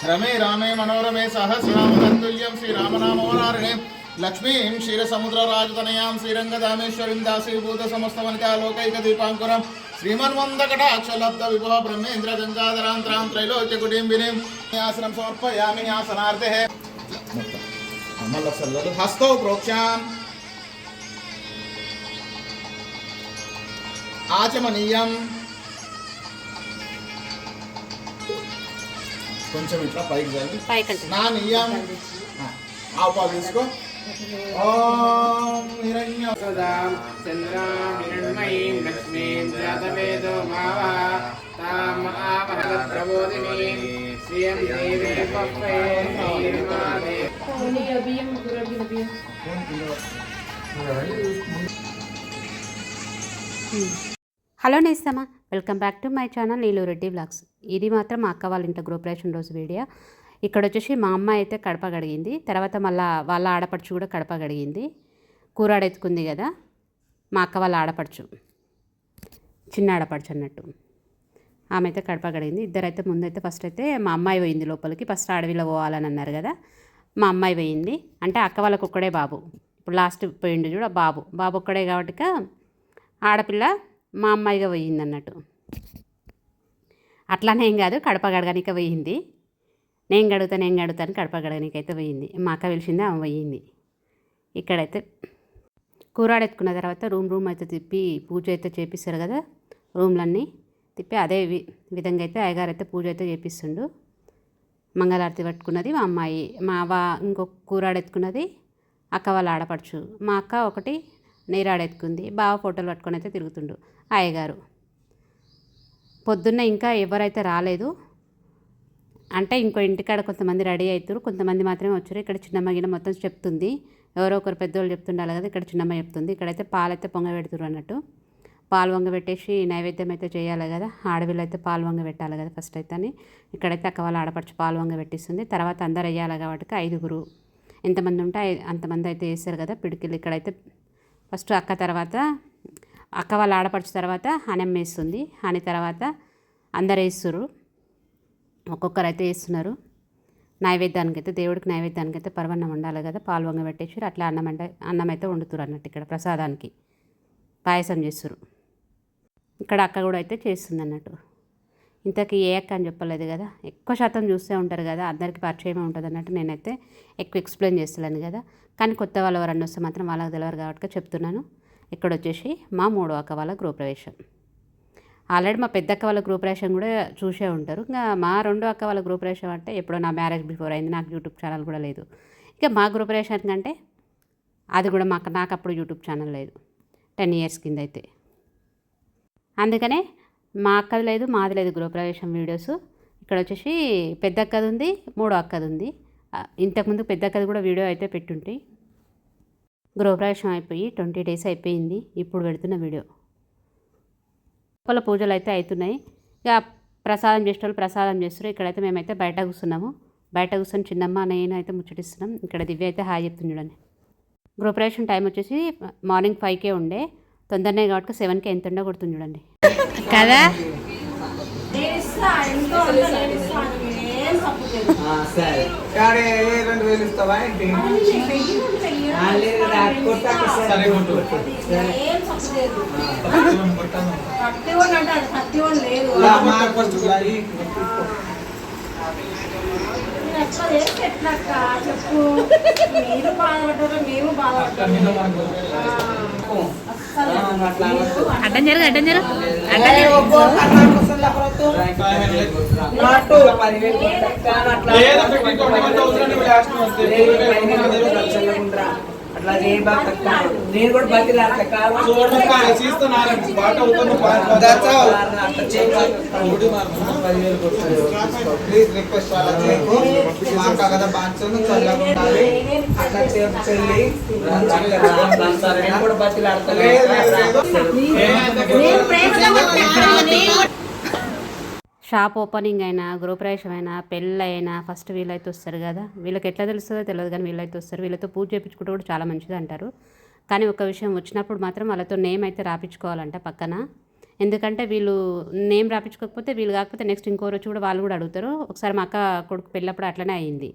रमे रामे मनोरमे सहस्रनामतुल्यं श्रीरामनामवरारिणे लक्ष्मीं क्षीरसमुद्रराजतनयां श्रीरङ्गधामेश्वरीं दासीभूतसमस्तवनितालोकैकदीपाङ्कुरं श्रीमन्मन्दकटाक्षलब्धविभव ब्रह्मेन्द्रगङ्गाधरां त्रैलोक्यकुटुम्बिनीं आसनं समर्पयामि आसनार्थे हस्तौ प्रोक्षाम् आचमनीयम् కొంచెం ఇట్లా పైకి జల్లి నా నియం ఆపాలు తీసుకో ఓం హిరణ్యసదాం చంద్రాం హిరణ్మయీం లక్ష్మీం జాతవేదో మావా తాం ఆవహత ప్రబోధినీం శ్రీయం దేవే పప్పే శ్రీమాదే ఓని అభియం గురభియం హలో నేస్తమా, welcome back to my channel Neelu Reddy vlogs. ఇది మాత్రం మా అక్క వాళ్ళ ఇంట్లో గృహప్రవేశం రోజు వీడియో. ఇక్కడ వచ్చేసి మా అమ్మ అయితే కడప కడిగింది, తర్వాత మళ్ళీ వాళ్ళ ఆడపడుచు కూడా కడప కడిగింది. కూరాడెత్తుకుంది కదా మా అక్క వాళ్ళ ఆడపడుచు, చిన్న ఆడపడుచు అన్నట్టు. ఆమె అయితే కడప కడిగింది. ఇద్దరైతే ముందైతే ఫస్ట్ అయితే మా అమ్మాయి పోయింది లోపలికి. ఫస్ట్ అడవిలో పోవాలని అన్నారు కదా, మా అమ్మాయి పోయింది. అంటే అక్క వాళ్ళకు ఒక్కడే బాబు, ఇప్పుడు లాస్ట్ పోయిండు చూడ బాబు ఒక్కడే కాబట్టి ఆడపిల్ల మా అమ్మాయిగా పోయింది అన్నట్టు. అట్లానే ఏం కాదు, కడప గడగనిక పోయింది. నేను గడుగుతాను కడప గడగనిక అయితే పోయింది. మా అక్క పిలిచింది, ఆమె పోయింది. ఇక్కడైతే కూరాడెత్తుకున్న తర్వాత రూమ్ అయితే తిప్పి పూజ అయితే చేపిస్తారు కదా, రూమ్లన్నీ తిప్పి అదే విధంగా అయితే అయ్యగారు అయితే పూజ అయితే చేపిస్తుండు. మంగళారతి పట్టుకున్నది మా అమ్మాయి, ఇంకొక కూరాడెత్తుకున్నది అక్క వాళ్ళ ఆడపడుచు. మా అక్క ఒకటి నీరాడెత్తుకుంది. బావ ఫోటోలు పట్టుకొని అయితే తిరుగుతుండు అయ్యగారు. పొద్దున్న ఇంకా ఎవరైతే రాలేదు, అంటే ఇంకో ఇంటికాడ కొంతమంది రెడీ అవుతారు, కొంతమంది మాత్రమే వచ్చారు. ఇక్కడ చిన్నమ్మ గిన్నె మొత్తం చెప్తుంది, ఎవరో ఒకరు పెద్దోళ్ళు చెప్తుండాలి కదా. ఇక్కడ చిన్నమ్మ చెప్తుంది. ఇక్కడైతే పాలైతే పొంగబెడుతురు అన్నట్టు. పాలు వంగబెట్టేసి నైవేద్యం అయితే చేయాలి కదా, ఆడవిళ్ళు అయితే పాలు వంగబెట్టాలి కదా ఫస్ట్ అయితే అని. ఇక్కడైతే అక్క వాళ్ళ ఆడపడుచు పాలు వంగబెట్టిస్తుంది. తర్వాత అందరు వేయాలి కాబట్టి 5గురు ఎంతమంది ఉంటే అంతమంది అయితే వేస్తారు కదా పిడికిలు. ఇక్కడైతే ఫస్ట్ అక్క, తర్వాత అక్క వాళ్ళ ఆడపడుచు, తర్వాత హనం వేస్తుంది. హని తర్వాత అందరు వేస్తున్నారు, ఒక్కొక్కరు అయితే వేస్తున్నారు. నైవేద్యానికైతే దేవుడికి నైవేద్యానికైతే పరవన్నం వండాలి కదా, పాలు వంగబెట్టేసి అట్లా అన్నం అయితే వండుతారు అన్నట్టు. ఇక్కడ ప్రసాదానికి పాయసం చేస్తారు. ఇక్కడ అక్క కూడా అయితే చేస్తుంది అన్నట్టు. ఇంతకీ ఏ అక్క అని చెప్పలేదు కదా, ఎక్కువ శాతం చూస్తూ ఉంటారు కదా, అందరికీ పరిచయమే ఉంటుంది అన్నట్టు. నేనైతే ఎక్కువ ఎక్స్ప్లెయిన్ చేస్తలేను కదా, కానీ కొత్త వాళ్ళు ఎవరన్నా వస్తే మాత్రం వాళ్ళకి తెలియరు కాబట్టి చెప్తున్నాను. ఇక్కడ వచ్చేసి మా 3వ అక్క వాళ్ళ గృహప్రవేశం. ఆల్రెడీ మా పెద్ద అక్క వాళ్ళ గృహప్రవేశం కూడా చూసే ఉంటారు. ఇంకా మా 2వ అక్క వాళ్ళ గృహప్రవేశం అంటే ఎప్పుడో నా మ్యారేజ్ బిఫోర్ అయింది, నాకు యూట్యూబ్ ఛానల్ కూడా లేదు. ఇక మా గృహప్రవేశానికి అంటే అది కూడా నాకు అప్పుడు యూట్యూబ్ ఛానల్ లేదు, 10 years కింద అయితే. అందుకనే మా అక్కది లేదు, మాది లేదు గృహప్రవేశం వీడియోస్. ఇక్కడ వచ్చేసి పెద్ద అక్కది ఉంది, 3వ అక్కది ఉంది. ఇంతకుముందు పెద్ద అక్కది కూడా వీడియో అయితే పెట్టుంటే. గృహప్రవేశం అయిపోయి 20 days అయిపోయింది, ఇప్పుడు పెడుతున్న వీడియో. లోపల పూజలు అయితే అవుతున్నాయి. ఇక ప్రసాదం చేసేటోళ్ళు ప్రసాదం చేస్తారు. ఇక్కడైతే మేమైతే బయట కూర్చున్నాము. బయట కూర్చొని చిన్నమ్మ నేను అయితే ముచ్చటిస్తున్నాం. ఇక్కడ దివ్య అయితే హాయ్ చెప్తుంది చూడండి. గృహప్రవేశం టైం వచ్చేసి మార్నింగ్ 5కే ఉండే, తొందరనే కాబట్టి 7కే ఎంత ఉండే కొడుతుంది చూడండి కదా. చెప్పు, మీరు బాధపడ్డారు, మేము బాధపడ్డారు. అడ్డం జరుగు అట్లా నేను కూడా బతి షాప్ ఓపెనింగ్ అయినా, గృహప్రవేశం అయినా, పెళ్ళైనా ఫస్ట్ వీళ్ళైతే వస్తారు కదా. వీళ్ళకి ఎట్లా తెలుస్తుందో తెలియదు కానీ వీళ్ళైతే వస్తారు. వీళ్ళతో పూజ చేయించుకుంటూ కూడా చాలా మంచిది అంటారు. కానీ ఒక విషయం వచ్చినప్పుడు మాత్రం వాళ్ళతో నేమ్ అయితే రాపించుకోవాలంట పక్కన. ఎందుకంటే వీళ్ళు నేమ్ రాపించుకోకపోతే వీళ్ళు కాకపోతే నెక్స్ట్ ఇంకో రోజు కూడా వాళ్ళు కూడా అడుగుతారు. ఒకసారి మా అక్క కొడుకు పెళ్ళప్పుడు అట్లనే అయ్యింది.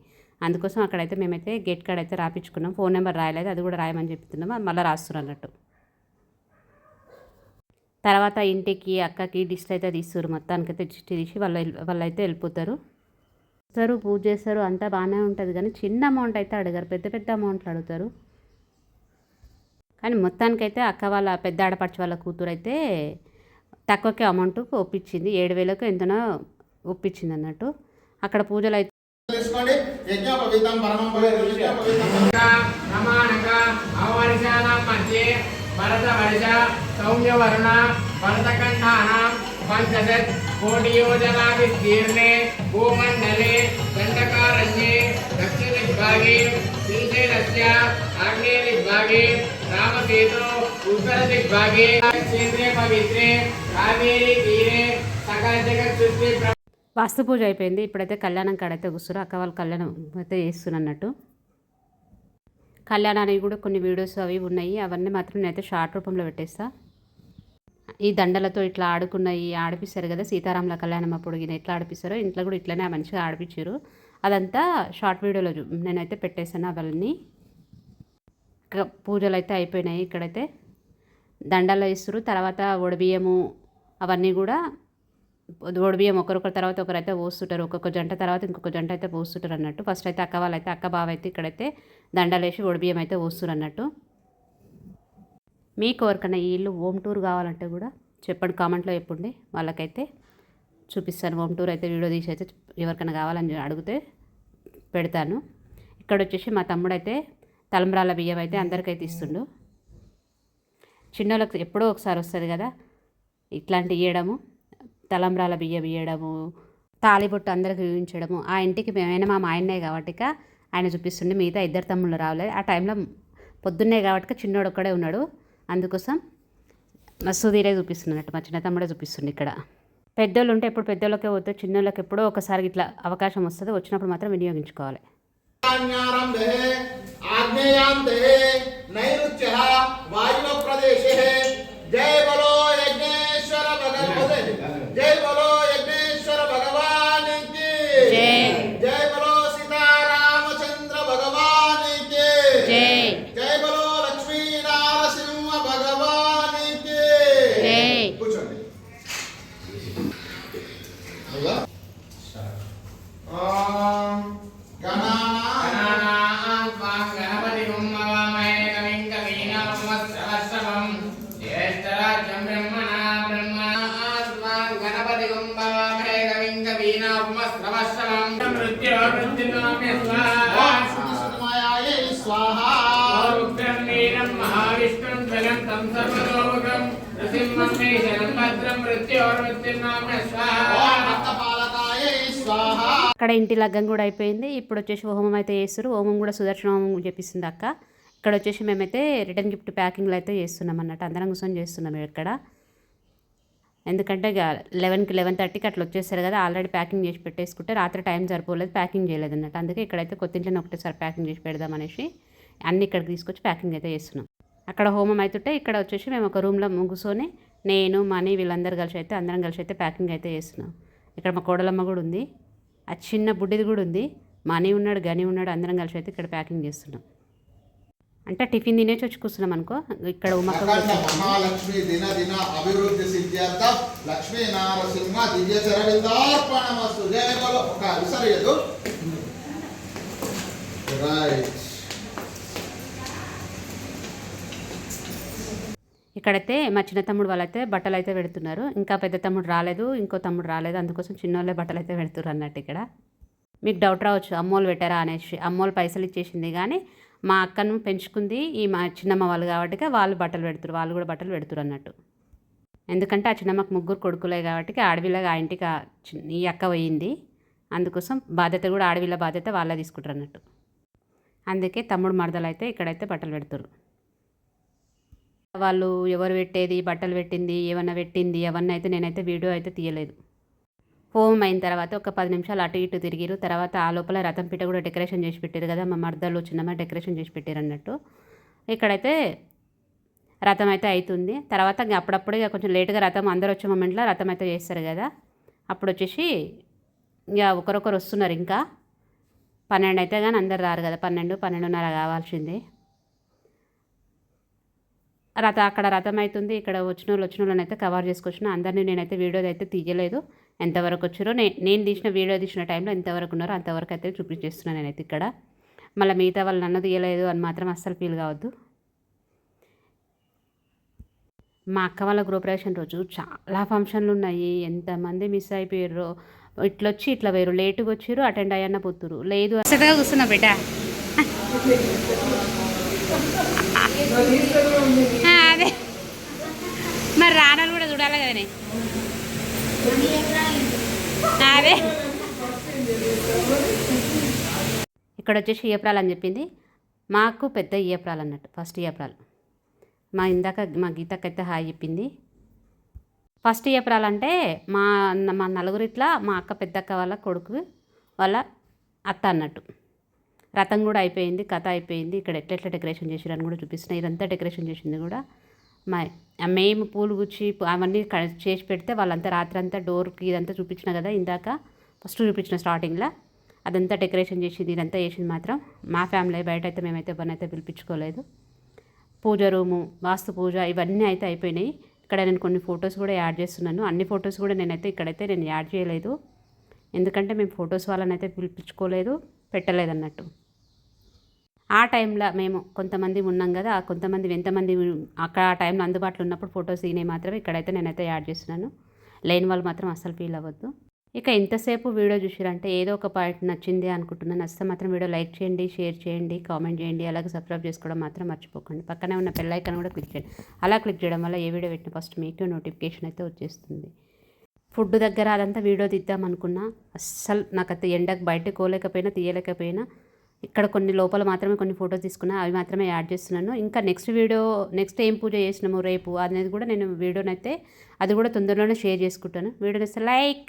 అందుకోసం అక్కడైతే మేమైతే గేట్ కార్డ్ అయితే రాపించుకున్నాం. ఫోన్ నెంబర్ రాయలేదు, అది కూడా రాయమని చెప్తున్నాం. అది మళ్ళీ రాస్తున్నారు అన్నట్టు. తర్వాత ఇంటికి అక్కకి దిష్టి అయితే తీస్తారు. మొత్తానికైతే దిష్టి తీసి వాళ్ళైతే వెళ్ళిపోతారు. వస్తారు, పూజ చేస్తారు, అంతా బాగానే ఉంటుంది. కానీ చిన్న అమౌంట్ అయితే అడగారు, పెద్ద పెద్ద అమౌంట్లు అడుగుతారు. కానీ మొత్తానికైతే అక్క వాళ్ళ పెద్ద ఆడపడిచి వాళ్ళ కూతురు అయితే తక్కువకే అమౌంట్ ఒప్పించింది. 7,000కు ఎంతనో ఒప్పించింది అన్నట్టు. అక్కడ పూజలు అయితే తీసుకోండి. యజ్ఞోపవీతం పరమం ప్రమాణక అవవర్షానాం మధ్యే భరత వర్ష సౌమ్య వరుణ భరతఖండానాం పంచదశ కోటియోజనా విస్తీర్ణే భూమండలే దండకారణ్యే దక్షిణ దిగ్భాగే శ్రీశైలస్య ఆగ్నేయ దిగ్భాగే రామసేతు ఉత్తర దిగ్భాగే క్షేత్రే పవిత్రే కావేరీ తీరే సకల జగత్ సృష్టి. వాస్తు పూజ అయిపోయింది. ఇప్పుడైతే కళ్యాణం కాడైతే కూర్చున్నారు. అక్క వాళ్ళు కళ్యాణం అయితే చేస్తున్నట్టు. కళ్యాణానికి కూడా కొన్ని వీడియోస్ అవి ఉన్నాయి. అవన్నీ మాత్రం నేనైతే షార్ట్ రూపంలో పెట్టేస్తా. ఈ దండలతో ఇట్లా ఆడుకున్నాయి ఆడిపిస్తారు కదా సీతారాముల కళ్యాణం అప్పుడు ఎట్లా ఆడిపిస్తారో ఇంట్లో కూడా ఇట్లనే మంచిగా ఆడిపించారు. అదంతా షార్ట్ వీడియోలో నేనైతే పెట్టేశాను. అవన్నీ పూజలు అయితే అయిపోయినాయి. ఇక్కడైతే దండలు ఇస్తారు. తర్వాత ఒడిబియ్యము అవన్నీ కూడా ఒడిబియ్యం ఒకరొకరి తర్వాత ఒకరైతే పోస్తుంటారు. ఒక్కొక్క జంట తర్వాత ఇంకొక జంట అయితే పోస్తుంటారు అన్నట్టు. ఫస్ట్ అయితే అక్క వాళ్ళైతే అక్క బావ అయితే ఇక్కడైతే దండలేసి ఒడిబియ్యం అయితే పోస్తారు అన్నట్టు. మీకు ఎవరికైనా ఈ ఇల్లు హోమ్ టూర్ కావాలంటే కూడా చెప్పండి, కామెంట్లో చెప్పండి. వాళ్ళకైతే చూపిస్తాను. హోమ్ టూర్ అయితే వీడియో తీసి అయితే ఎవరికైనా కావాలని అడిగితే పెడతాను. ఇక్కడ వచ్చేసి మా తమ్ముడు అయితే తలంబ్రాల బియ్యం అయితే అందరికైతే ఇస్తుండు. చిన్నోళ్ళకి ఎప్పుడో ఒకసారి వస్తుంది కదా ఇట్లాంటి ఇవ్వడము, తలంబ్రాల బియ్యం ఇవ్వడము, తాళిబొట్టు అందరికి చూపించడము. ఆ ఇంటికి మేమైనా మా ఆయన్నే కాబట్టి ఆయన చూపిస్తుండే, మిగతా ఇద్దరు తమ్ముళ్ళు రాలేదు. ఆ టైంలో పొద్దున్నే కాబట్టి చిన్నోడు ఒక్కడే ఉన్నాడు. అందుకోసం మస్తు చూపిస్తున్నట్టు మా చిన్న తమ్ముడే చూపిస్తుండే. ఇక్కడ పెద్దోళ్ళు ఉంటే ఎప్పుడు పెద్దోళ్ళకే పోతే చిన్నోళ్ళకి ఎప్పుడో ఒకసారి ఇట్లా అవకాశం వస్తుంది. వచ్చినప్పుడు మాత్రం వినియోగించుకోవాలి. జై బలో యజ్ఞేశ్వర భగవాన్, జై బలో యజ్ఞేశ్వర భగవాన్ కి జై, జై బలో సీతారామచంద్ర భగవాన్ కి జై, జై బలో లక్ష్మీ నారసింహ భగవాన్ కి జై. కూర్చోండి. ఓం అక్కడ ఇంటి లగ్గం కూడా అయిపోయింది. ఇప్పుడు వచ్చేసి హోమం అయితే చేస్తారు. హోమం కూడా సుదర్శన హోమం చేపిస్తుంది అక్క. ఇక్కడ వచ్చేసి మేమైతే రిటర్న్ గిఫ్ట్ ప్యాకింగ్లో అయితే చేస్తున్నాం అన్నట్టు. అందరం కూర్చొని చేస్తున్నాం ఇక్కడ. ఎందుకంటే 11కి 11:30కి అట్లా వచ్చేస్తారు కదా, ఆల్రెడీ ప్యాకింగ్ చేసి పెట్టేసుకుంటే రాత్రి టైం సరిపోలేదు, ప్యాకింగ్ చేయలేదు అన్నట్టు. అందుకే ఇక్కడైతే కొత్తింట్లోనే ఒకటేసారి ప్యాకింగ్ చేసి పెడదామనేసి అన్ని ఇక్కడికి తీసుకొచ్చి ప్యాకింగ్ అయితే చేస్తున్నాం. అక్కడ హోమం అవుతుంటే ఇక్కడ వచ్చేసి మేము ఒక రూమ్లో కూర్చొని నేను మనీ వీళ్ళందరూ కలిసి అయితే అందరం కలిసి అయితే ప్యాకింగ్ అయితే చేస్తున్నాం. ఇక్కడ మా కోడలమ్మ కూడా ఉంది, ఆ చిన్న బుడ్డిది కూడా ఉంది, మనీ ఉన్నాడు, గని ఉన్నాడు, అందరం కలిసి అయితే ఇక్కడ ప్యాకింగ్ చేస్తున్నాం. అంటే టిఫిన్ తినేసి వచ్చి కూర్చున్నాం అనుకో. ఇక్కడ మహాలక్ష్మి దిన దిన అభివృద్ధి సిద్ధ్యార్థ లక్ష్మీ నారసింహ దివ్య చరవిందార్పణమస్తు. జయ బలో. ఒక విసరయదు. రైట్. ఇక్కడైతే మా చిన్న తమ్ముడు వాళ్ళైతే బట్టలు అయితే పెడుతున్నారు. ఇంకా పెద్ద తమ్ముడు రాలేదు, ఇంకో తమ్ముడు రాలేదు. అందుకోసం చిన్నోళ్ళే బట్టలు అయితే పెడుతున్నారు అన్నట్టు. ఇక్కడ మీకు డౌట్ రావచ్చు అమ్మోళ్ళు పెట్టారా అనేసి. అమ్మోళ్ళు పైసలు ఇచ్చేసింది కానీ మా అక్కను పెంచుకుంది ఈ మా చిన్నమ్మ వాళ్ళు కాబట్టి వాళ్ళు బట్టలు పెడుతురు, వాళ్ళు కూడా బట్టలు పెడుతురు అన్నట్టు. ఎందుకంటే ఆ చిన్నమ్మకు 3 కొడుకులే కాబట్టి ఆడవిల్లగా ఆ ఇంటికి ఈ అక్క పోయింది. అందుకోసం బాధ్యత కూడా ఆడవిల్ల బాధ్యత వాళ్ళే తీసుకుంటారు అన్నట్టు. అందుకే తమ్ముడు మరదలు అయితే ఇక్కడైతే బట్టలు పెడుతురు. వాళ్ళు ఎవరు పెట్టేది, బట్టలు పెట్టింది, ఏమన్నా పెట్టింది అవన్నీ అయితే నేనైతే వీడియో అయితే తీయలేదు. హోమం అయిన తర్వాత ఒక 10 నిమిషాలు అటు ఇటు తిరిగిరు. తర్వాత ఆ లోపల రథం పీట కూడా డెకరేషన్ చేసి పెట్టారు కదా, మా మర్దలు చిన్నమ్మ డెకరేషన్ చేసి పెట్టారు అన్నట్టు. ఇక్కడైతే రథం అయితే అవుతుంది. తర్వాత ఇంకా అప్పుడప్పుడు ఇక కొంచెం లేట్గా రథం అందరు వచ్చే మూమెంట్లో రథం అయితే చేస్తారు కదా, అప్పుడు వచ్చేసి ఇక ఒకరొకరు వస్తున్నారు. ఇంకా 12 అయితే కానీ అందరు రారు కదా, 12, 12:30 కావాల్సిందే. అక్కడ రథం అవుతుంది. ఇక్కడ వచ్చిన వాళ్ళని అయితే కవర్ చేసుకొచ్చిన. అందరినీ నేనైతే వీడియో అయితే తీయలేదు. ఎంతవరకు వచ్చారో నేను తీసిన వీడియో తీసిన టైంలో ఎంతవరకు ఉన్నారో అంతవరకు అయితే చూపించేస్తున్నాను నేనైతే ఇక్కడ. మళ్ళీ మిగతా వాళ్ళు నన్ను తీయలేదు అని మాత్రం అస్సలు ఫీల్ కావద్దు. మా అక్క వాళ్ళ గృహప్రవేశం రోజు చాలా ఫంక్షన్లు ఉన్నాయి. ఎంతమంది మిస్ అయిపోయారు. ఇట్లొచ్చి ఇట్లా వేరు లేటుగా వచ్చారు, అటెండ్ అయ్యన్న పోతురు. లేదు అసలుగా కూర్చున్నా బిడ్డ. అదే మరి రానలు కూడా చూడాలి కదనే. అదే ఇక్కడ వచ్చేసి ఏప్రాల్ అని చెప్పింది. మాకు పెద్ద ఏప్రాల్ అన్నట్టు, ఫస్ట్ ఏప్రాల్. మా గీతకైతే హాయ్ చెప్పింది. ఫస్ట్ ఏప్రాల్ అంటే మా నలుగురిట్లా మా అక్క పెద్దక్క వాళ్ళ కొడుకు వాళ్ళ అత్త అన్నట్టు. రథం కూడా అయిపోయింది, కథ అయిపోయింది. ఇక్కడ ఎట్లెట్లా డెకరేషన్ చేసిరని కూడా చూపిస్తున్నాయి. ఇదంతా డెకరేషన్ చేసింది కూడా మేము పూలు గుచ్చి అవన్నీ చేసి పెడితే వాళ్ళంతా రాత్రి అంతా డోర్కి ఇదంతా చూపించిన కదా ఇందాక ఫస్ట్ చూపించిన స్టార్టింగ్లో. అదంతా డెకరేషన్ చేసింది, ఇదంతా చేసింది మాత్రం మా ఫ్యామిలీ. బయట అయితే మేమైతే ఎవరినైతే పిలిపించుకోలేదు. పూజ రూము, వాస్తు పూజ ఇవన్నీ అయితే అయిపోయినాయి. ఇక్కడ నేను కొన్ని ఫొటోస్ కూడా యాడ్ చేస్తున్నాను. అన్ని ఫొటోస్ కూడా ఇక్కడైతే నేను యాడ్ చేయలేదు, ఎందుకంటే మేము ఫొటోస్ వాళ్ళని అయితే పిలిపించుకోలేదు, పెట్టలేదు అన్నట్టు. ఆ టైంలో మేము కొంతమంది ఉన్నాం కదా, ఆ కొంతమంది ఎంతమంది అక్కడ ఆ టైంలో అందుబాటులో ఉన్నప్పుడు ఫొటోస్ దిగినాయి మాత్రమే ఇక్కడైతే నేనైతే యాడ్ చేస్తున్నాను. లేని వాళ్ళు మాత్రం అస్సలు ఫీల్ అవ్వద్దు. ఇక ఇంతసేపు వీడియో చూసిరంటే ఏదో ఒక పాయింట్ నచ్చింది అనుకుంటున్నాను. నచ్చితే మాత్రం వీడియో లైక్ చేయండి, షేర్ చేయండి, కామెంట్ చేయండి, అలాగే సబ్స్క్రైబ్ చేసుకోవడం మాత్రం మర్చిపోకండి. పక్కనే ఉన్న బెల్ ఐకాన్ కూడా క్లిక్ చేయండి. అలా క్లిక్ చేయడం వల్ల ఏ వీడియో పెట్టిన ఫస్ట్ మీకు నోటిఫికేషన్ అయితే వచ్చేస్తుంది. ఫుడ్ దగ్గర అదంతా వీడియో తీద్దాం అనుకున్నా, అస్సలు నాకైతే ఎండకు బయటకు పోలేకపోయినా తీయలేకపోయినా. ఇక్కడ కొన్ని లోపల మాత్రమే కొన్ని ఫొటోస్ తీసుకున్నా, అవి మాత్రమే యాడ్ చేస్తున్నాను. ఇంకా నెక్స్ట్ ఏం పూజ చేసినాము రేపు అనేది కూడా నేను వీడియోనైతే అది కూడా తొందరలోనే షేర్ చేసుకుంటాను. వీడియోని లైక్